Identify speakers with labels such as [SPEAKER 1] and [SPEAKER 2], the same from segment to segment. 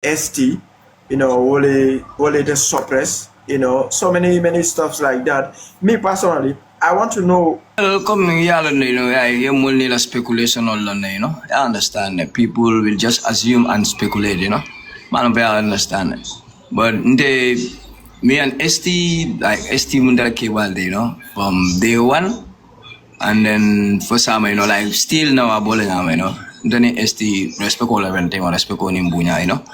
[SPEAKER 1] ST, will it suppress, so many stuffs like that. Me personally, I want to know.
[SPEAKER 2] Come you need a speculation on I understand that people will just assume and speculate, Man, I understand it. But me and ST, like ST Munda Kebal, from day one, and then for some, like still now I'm balling, then ST respect all everything or respect on Imbunya,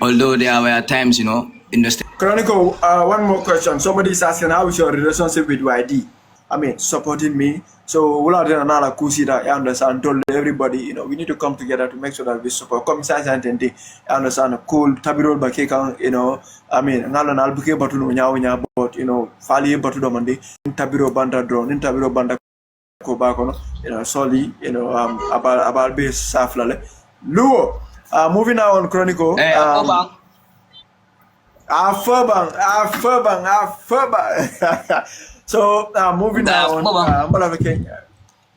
[SPEAKER 2] Although there were times, in the
[SPEAKER 1] Chronico, one more question. Somebody is asking, how is your relationship with YD? I mean, supporting me. So, we'll have another kusi that I understand. Told everybody, we need to come together to make sure that we support. Come, science and I understand. Cool, tabirol bakeka, I mean, ngalan albuke batu no nyawnya, but fali batu domandi, tabiro banda drone, tabiro banda kobako, soli, about base saflale. Luo, moving now on Chronico. Afabang. So moving on,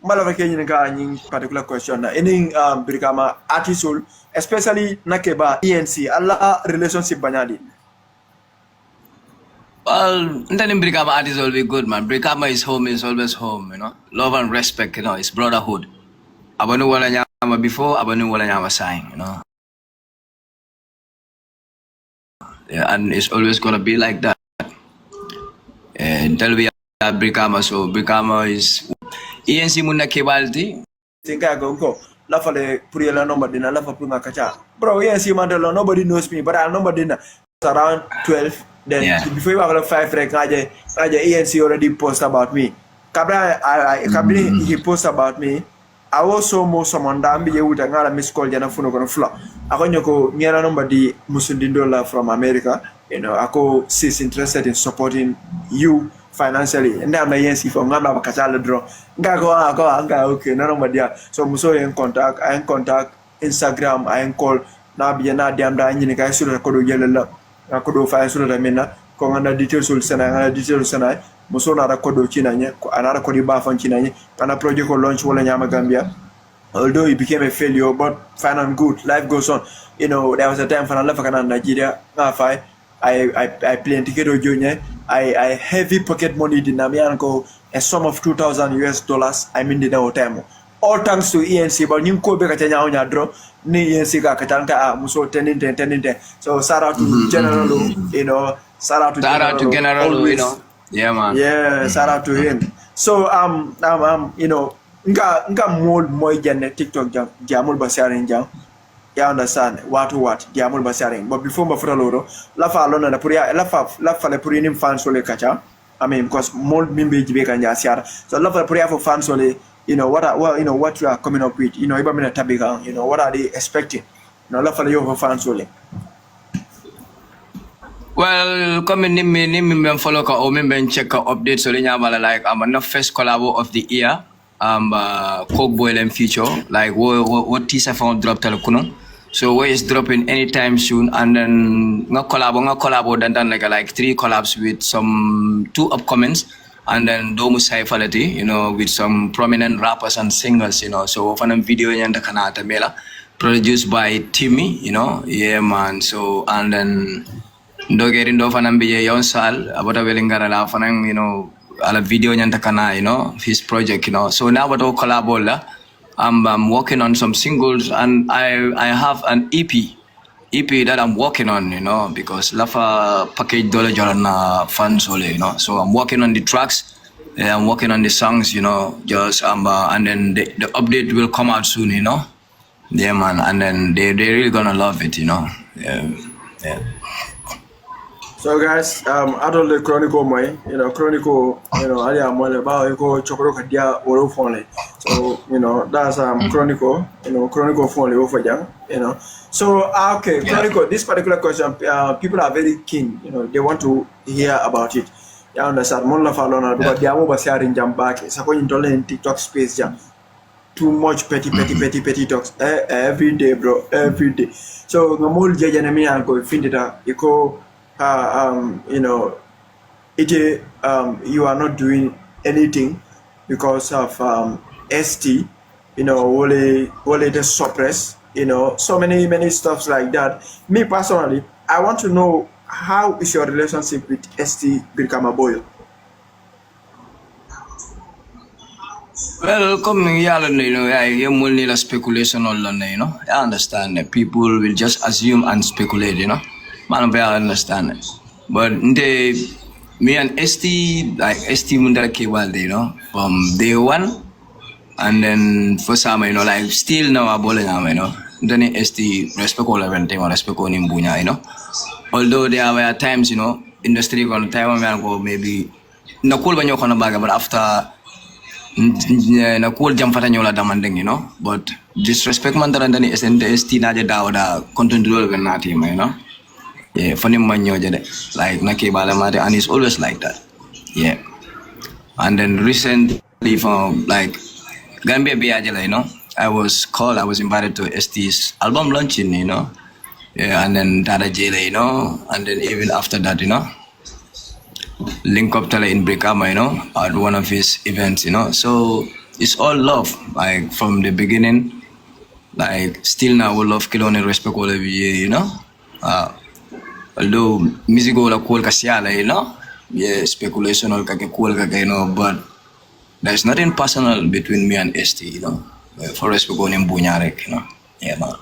[SPEAKER 1] Malavake particular question. Any Brikama artisul, especially Nakeba ENC, Allah relationship banyadi.
[SPEAKER 2] Well, then Brikama art is always good, man. Brikama is home, is always home, Love and respect, it's brotherhood. Abanu wala nyama before, abanu wala nyama sign, Yeah, and it's always gonna be like that. Until we have Brikama, so Brikama is ENC Muna Kebalti.
[SPEAKER 1] Think I go. Lafale Puriela number dinner, Lafa Puma Kacha. Bro, ENC Mandela, nobody knows me, but I number dinner around 12. Then before you have 5 rek, ENC already post about me. Kabri he post about me. I also know someone that be with a miss call Jana Funo floor. I go near a number di Musundindola from America. Ako is interested in supporting you financially. And then I see from Namba Katala draw. Go, okay, no number. So Muso in contact, I in contact Instagram, I in call Nabiana Diamda and Yinika Sura Kodo Yellow. I could do 5 Sura Mina, Kongana details will send I details and Musona Kodo Chinanya, another Kodiba from Chinanya, and a project will launch Wolanyama Gambia. Although it became a failure, but fine and good, life goes on. There was a time for Nigeria, I play in Ticket Junior, I heavy pocket money in Namianko, a sum of $2,000 I mean the time. All thanks to ENC, but you could be at a draw, ni ENC Katanga, Muso 10. So, Sarah to General, Sarah to General,
[SPEAKER 2] Yeah, man.
[SPEAKER 1] Yeah, shout out to him. So nga mold moy jane TikTok jam jamul basaring jam. Ya understand what jamul basaring. But before mafura loro, la fa lona na puria la fa le puri nim fans ole kacha. I mean because mold mimbe jibe kanja siara. So la fa puria for fans ole, what you are coming up with, iba mina tabiga, what are they expecting? La fa le yo for fans ole.
[SPEAKER 2] Well, come in me follow ka o me check updates so like I'm the first collabo of the year. Coke Boil and feature like what teaser found drop telekuno. So where is dropping anytime soon, and then nga collabo dan like 3 collabs with some 2 upcomings, and then Domu Saifality, with some prominent rappers and singers, so fanam video yanda kanata mela produced by Timmy, yeah man. So and then Dogerindo fanam biye yon sal abota welingara la fanang ala video nyanta kana his project so now what collabo la I'm working on some singles, and I have an EP that I'm working on because lafa package dollar joran fans so I'm working on the tracks, I'm working on the songs just and then the update will come out soon yeah man, and then they really gonna love it yeah.
[SPEAKER 1] So guys, I told the Chronico Moy, Chronico, I am more about Chokoro Dia or phone. So, that's Chronico, Chronico phone over young, So okay, Chronico, this particular question, people are very keen, they want to hear about it. You understand? Monla Falona, but they are over sharing jump back. It's a in TikTok space jam. Too much petty talks every day, bro, every day. So the more Jajanami and go Findita, you go. You are not doing anything because of ST, will it suppress so many stuffs like that. Me personally, I want to know how is your relationship with ST Birkama.
[SPEAKER 2] Well, coming here, I only la speculation on I understand that people will just assume and speculate, Man, I understand it. But me and ST, like ST Mundara Kewalde, from day one, and then for some, like still now I'm balling, then ST respect all everything, respect on him, Although there were times, industry on time, I go maybe, no cool when you're on a bag, but after na cool jam fata nyola damandeng, but disrespect man tarandani ST naja da content dulu nati, yeah, funny man jade like nake bala mate, and it's always like that, yeah. And then recently from like Gambia Biajala, I was invited to ST's album launching, yeah, and then Dada Jele, and then even after that, link up in Brikama, at one of his events, So it's all love, like from the beginning, like still now we love Kilon and respect all of you, although music all cool kasiala, yeah, speculation all kake cool kake, but there's nothing personal between me and ST, for respect on him bunyarek, yeah, man.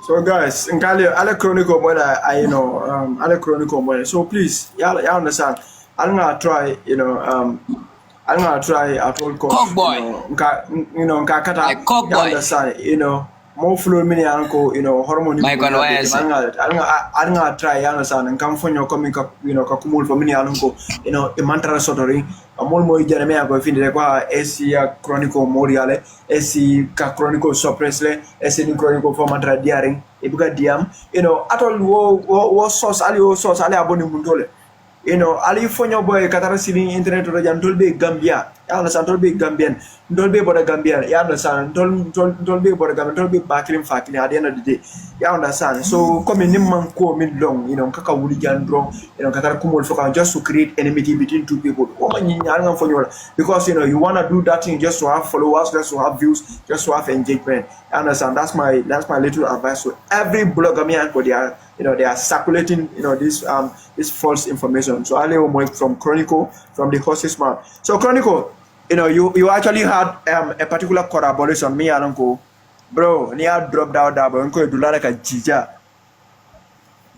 [SPEAKER 1] So guys, ale chronico boy, ale chronico boy. So please, you understand. I'm gonna try, I'm gonna try at all cost.
[SPEAKER 2] Cock boy.
[SPEAKER 1] Like
[SPEAKER 2] cock boy.
[SPEAKER 1] You understand, more fluid mini uncle, hormone.
[SPEAKER 2] My God, why is it?
[SPEAKER 1] I'm gonna try, you understand, and come from your coming, kakumul for mini uncle, a mantra sotori. Amol mo ijane ako finde kwa esi ya chronico moriale esi ka chronico suppressle esi ni chronico for madra diaring ebuka diam atol wo source ali aboni mundole ali fonyo boy katara sini internet to jam dolbe Gambia ya na san dolbe Gambian dolbe boda Gambian ya na san dolbe boda Gambian dolbe bakrim fakini at the end of the day ya understand. So come in man ko min long kaka wuli jandro katara kumol foka just to create enmity between two people because you want to do that thing just to have followers, just to have views, just to have engagement. You understand? That's my little advice to every blogger me and they are circulating this false information. So Ali from Chronico, from the horse's mouth. So Chronico, you actually had a particular collaboration me and Uncle bro near dropped out that but Uncle do like a jija.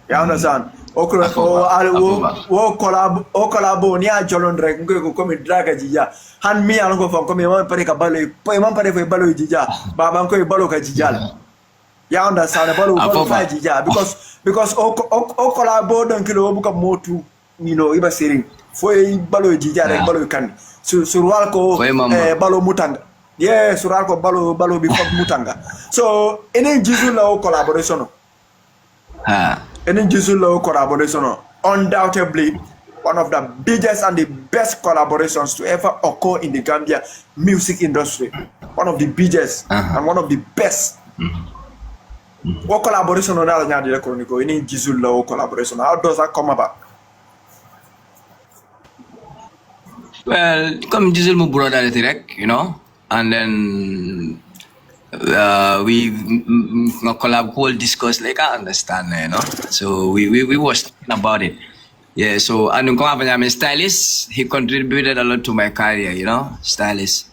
[SPEAKER 1] You understand? O collabo ni a jolon drag ngo come drag jija han mi an go fon come man pare ka balo po man pare fo balo jija ba ban ko balo ka jija you understand balo fa jija because o collabo don kilo bu ka motu iba sering fo balo jija rek balo kan surwal ko balo mutanga yeah surwal ko balo bi fo mutanga so enen jizu la o collaboration and in JIZZLE collaboration, undoubtedly one of the biggest and the best collaborations to ever occur in the Gambia music industry. One of the biggest and one of the best. What collaboration on that Chronico in JIZZLE collaboration? How does that come about?
[SPEAKER 2] Well, come JIZZLE brother direct, and then we collab whole discuss like I understand, So we was talking about it. Yeah, so and I'm a stylist. He contributed a lot to my career, stylist.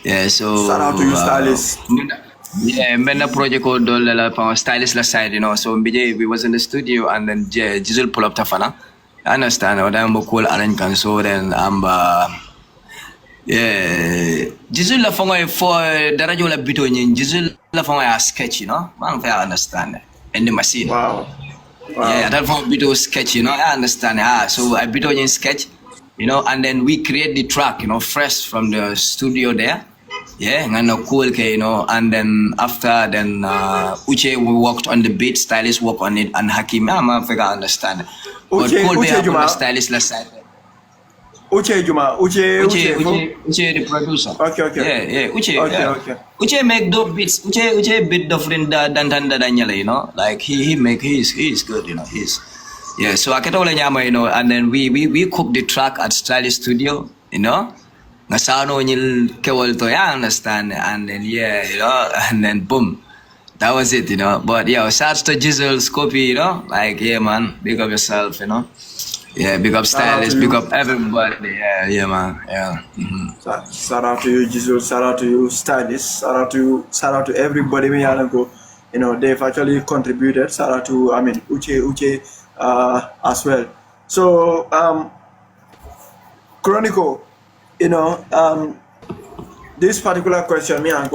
[SPEAKER 2] Yeah, so
[SPEAKER 1] shout out to you, stylist.
[SPEAKER 2] Yeah, when the project called stylist last side, So we was in the studio and then JIZZLE pull up Tafana. I understand. I'm cool arrangement. So then yeah, JIZZLE la fonga for darajo la bito nyin JIZZLE la fonga sketch, Man I understand. And the machine.
[SPEAKER 1] Wow.
[SPEAKER 2] Yeah, that for bito sketch, I understand. So I bito nyin sketch, and then we create the track, fresh from the studio there. Yeah, and cool, and then after then Uche we worked on the beat, stylist work on it, and Hakim, I understand. But cool be on the stylist last side.
[SPEAKER 1] Uche
[SPEAKER 2] the producer.
[SPEAKER 1] Okay.
[SPEAKER 2] Yeah. Uche.
[SPEAKER 1] Okay.
[SPEAKER 2] Uche make dope beats. Uche beat different than Daniel, Like he's good, He's yeah. So I get all nyama, and then we cook the track at Stylist Studio, Nasano nyil kewal to understand, and then and then boom. that was it, you know. But yeah, shouts to Jizzle, Scopy, you know. Like, yeah, man, big up yourself, you know. Yeah, big up stylists, big up everybody. Yeah, man. Yeah.
[SPEAKER 1] Shout out to you, Jesus. Shout out to you, stylists. Shout out to everybody. Me, you know, they've actually contributed. Shout out to, I mean, Uche, as well. So, Chronico, you know, this particular question, me and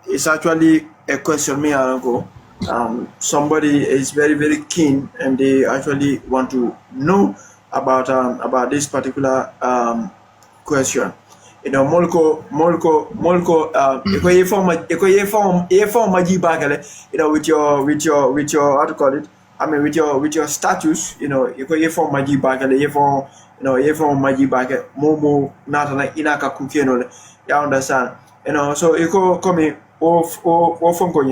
[SPEAKER 1] it's actually a question me and somebody is very, very keen and they actually want to know about this particular question. You know, Molko, you know, with your how to call it? I mean, with your status, you know, you form Maji Bagale, you form Maji Bagale, Momo, not like Inaka Kukino, you understand? You know, so you come in,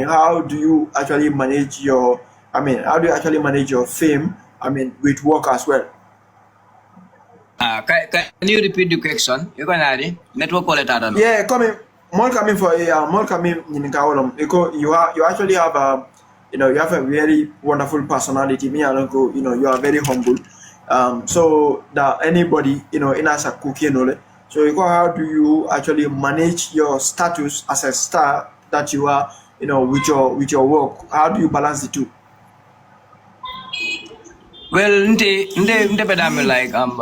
[SPEAKER 1] how do you actually manage your, how do you actually manage your fame, with work as well?
[SPEAKER 2] Can you repeat the question? You can add it. Network quality, I don't know.
[SPEAKER 1] Yeah, more coming in Kaolom. You actually have you know, you have a very wonderful personality. Me, you know, you are very humble. So that anybody, you know, in as a cookie knowledge. So how do you actually manage your status as a star that you are, you know, with your work? How do you balance the two?
[SPEAKER 2] Well, like I'm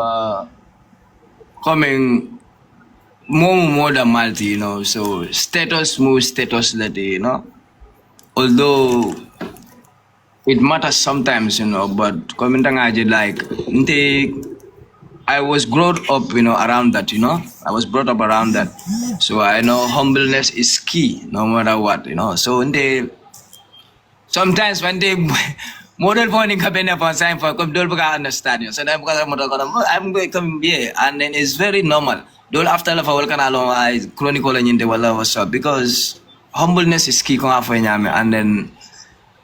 [SPEAKER 2] coming more than multi, you know. So status that you know. Although it matters sometimes, you know, but coming like I was brought up, you know, around that, you know. I was brought up around that. So I know humbleness is key, no matter what, you know. So sometimes when they model morning campaign for sign for come don't understand you. So I'm going to come here and then it's very normal. Don't after love all can along chronicle and the wala what's up because humbleness is key and then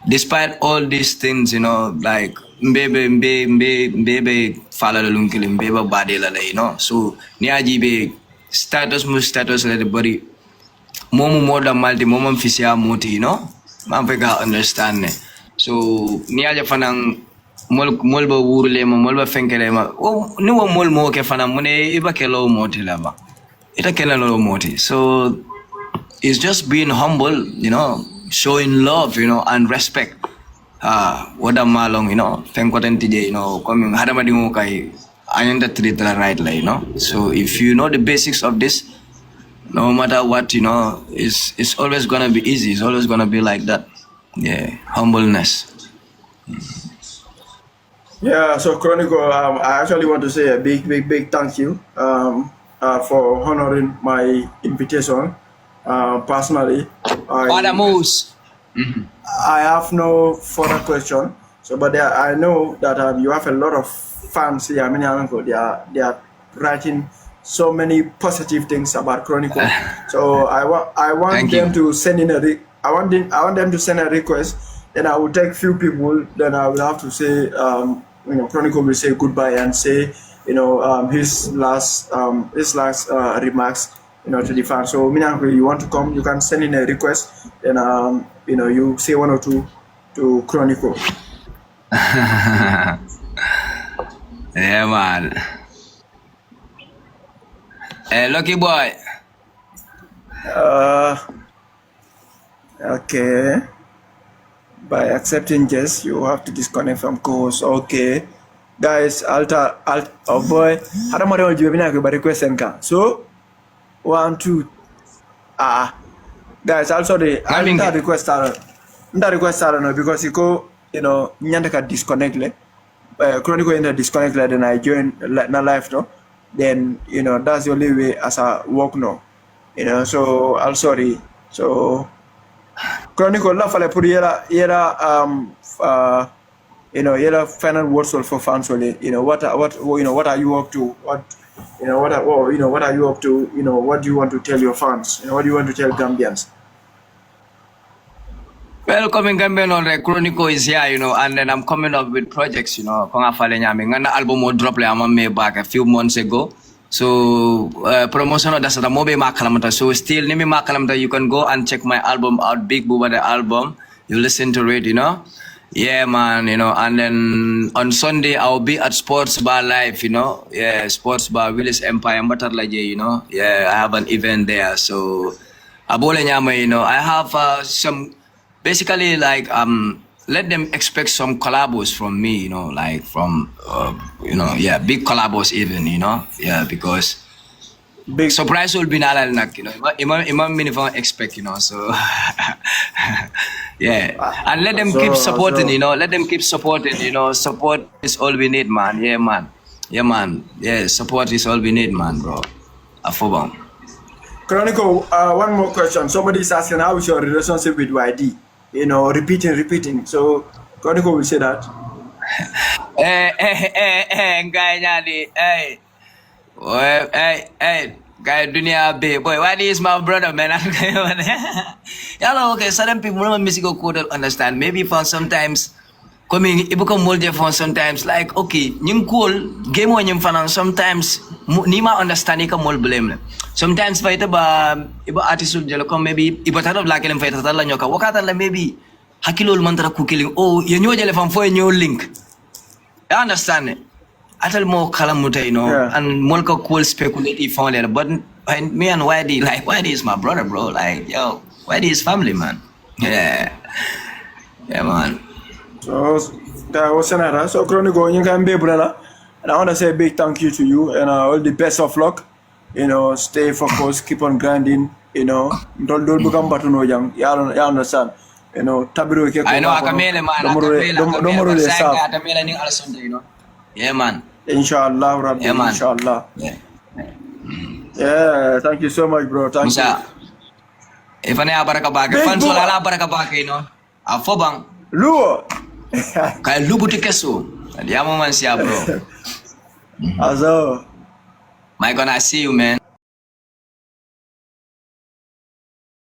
[SPEAKER 2] despite all these things, you know, like baby follow the lunkilim, baby body you know. So niaji be status let the body more than multi moment fisia moti, you know. Man understand it. So niaja fanang molba wurle ma molba fenkele ma o ni wo mol mo ke fanang mune iba kelo moti lama. Ita kelo moti. So it's just being humble, you know, showing love, you know, and respect. Wada malong, you know, fenkotentije, you know, coming hadamadingo kai ayanda treat the right way, you know. So if you know the basics of this, no matter what, you know, it's always gonna be easy. It's always gonna be like that. Yeah, humbleness.
[SPEAKER 1] Yeah, so Chronico, I actually want to say a big thank you for honoring my invitation. Personally, I have no further question. So, but I know that you have a lot of fans here. I mean, they are writing so many positive things about Chronico. So I want them to send in I want them to send a request. Then I will take few people. Then I will have to say, you know, Chronico will say goodbye and say, you know, his last remarks, you know, to the fans. So, Minanko, you want to come? You can send in a request. Then, you know, you say one or two to Chronico.
[SPEAKER 2] Yeah, man. Hey, lucky boy.
[SPEAKER 1] Okay. By accepting yes, you have to disconnect from course. Okay. Guys, oh boy. I don't know what you mean by request and can. So 1, 2. Guys, also the request no because you go, you know, nyandaka disconnect le. Chronico in the disconnect le, then I join na live no. Then, you know, that's the only way as I work now. You know, so I'm sorry. So Chronico love for put you know, yellow final words for fans only. You know, what are you up to? What are you up to? You know, what do you want to tell your fans? You know, what do you want to tell Gambians?
[SPEAKER 2] Well, coming Gambian on Chronico is here, you know, and then I'm coming up with projects, you know. Konga fale nyami ngana album mo drop le amame back a few months ago. So promotion of the Mobe Makalamata. So still Nimi Makalamata, you can go and check my album out, Big Booba the album. You listen to it, you know. Yeah, man, you know, and then on Sunday I'll be at Sports Bar Live, you know. Yeah, Sports Bar Willis Empire Mbatarlaje, you know. Yeah, I have an event there. So Abole Nyama, you know, I have some basically like let them expect some collabos from me, you know, like from you know, yeah, big collabos even, you know. Yeah, because
[SPEAKER 1] Big
[SPEAKER 2] surprise will be nalal nak, you know. Imam minimum expect, you know. So yeah, and let them keep supporting, you know. Let them keep supporting, you know. Support is all we need, man. Yeah, man. Yeah, man. Yeah, support is all we need, man, bro. Afobang.
[SPEAKER 1] Chronico, one more question. Somebody's asking how is your relationship with YD? You know, repeating. So Chronico will say that.
[SPEAKER 2] Guy Nyadi, guy Dunia Bay, boy, YD is my brother, man. Okay, certain people don't musical code understand. Maybe for sometimes coming, it become more different sometimes. Like, okay, you cool game when you fan sometimes nima understand it more blame. Sometimes fight ba iba attitude jelo come maybe iba tarab like them fight tala nyoka wakata la maybe hakilo mantra cooking. Oh, you know jele fan for a new link. I understand it. Atal mo kalamuta, you know, and molka cool speculative found it. But me and YD, like YD is my brother, bro. Like, yo, YD is family, man. Yeah. Yeah, man.
[SPEAKER 1] So that was another. So Chronico, you can be brother. And I want to say a big thank you to you and all the best of luck. You know, stay focused, keep on grinding, you know. Don't become batuno young. You understand. You know, tabiru ke.
[SPEAKER 2] I know akamele man. Akamele akamele ning alasonde, you know. Yeah, man.
[SPEAKER 1] Inshallah, Rabbi.
[SPEAKER 2] Yeah, man.
[SPEAKER 1] Inshallah.
[SPEAKER 2] Yeah.
[SPEAKER 1] Yeah, thank you so much, bro. Thank you.
[SPEAKER 2] If I never baraka fans wala la baraka you know. Afobang.
[SPEAKER 1] Luo.
[SPEAKER 2] Kaya lubu tikeso. Diamo man siya, bro.
[SPEAKER 1] Also.
[SPEAKER 2] My gonna see you, man.